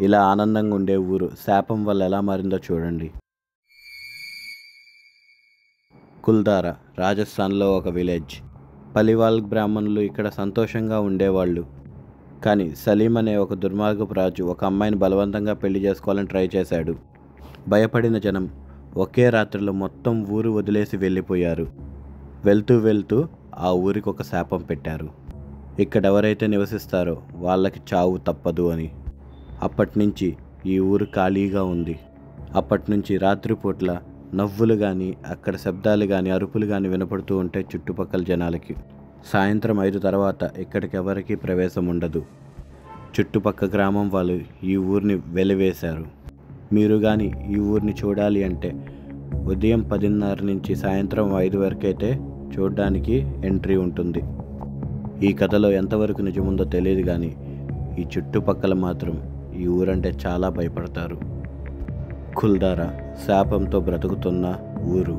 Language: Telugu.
ఇలా ఆనందంగా ఉండే ఊరు శాపం వల్ల ఎలా మారిందో చూడండి. కుల్దారా రాజస్థాన్లో ఒక విలేజ్. పలివాల్ బ్రాహ్మణులు ఇక్కడ సంతోషంగా ఉండేవాళ్ళు. కానీ సలీం అనే ఒక దుర్మార్గపు రాజు ఒక అమ్మాయిని బలవంతంగా పెళ్లి చేసుకోవాలని ట్రై చేశాడు. భయపడిన జనం ఒకే రాత్రిలో మొత్తం ఊరు వదిలేసి వెళ్ళిపోయారు. వెళ్తూ వెళ్తూ ఆ ఊరికి ఒక శాపం పెట్టారు. ఇక్కడెవరైతే నివసిస్తారో వాళ్ళకి చావు తప్పదు అని. అప్పటినుంచి ఈ ఊరు ఖాళీగా ఉంది. అప్పటినుంచి రాత్రిపూట్ల నవ్వులు కానీ, అక్కడ శబ్దాలు కానీ, అరుపులు కానీ వినపడుతూ ఉంటే చుట్టుపక్కల జనాలకి. సాయంత్రం 5 తర్వాత ఇక్కడికి ఎవరికీ ప్రవేశం ఉండదు. చుట్టుపక్క గ్రామం వాళ్ళు ఈ ఊరిని వెలివేశారు. మీరు కానీ ఈ ఊరిని చూడాలి అంటే ఉదయం 10:30 నుంచి సాయంత్రం 5 వరకైతే చూడడానికి ఎంట్రీ ఉంటుంది. ఈ కథలో ఎంతవరకు నిజముందో తెలియదు కానీ ఈ చుట్టుపక్కల మాత్రం ఈ ఊరంటే చాలా భయపడతారు. కుల్దారా శాపంతో బ్రతుకుతున్న ఊరు.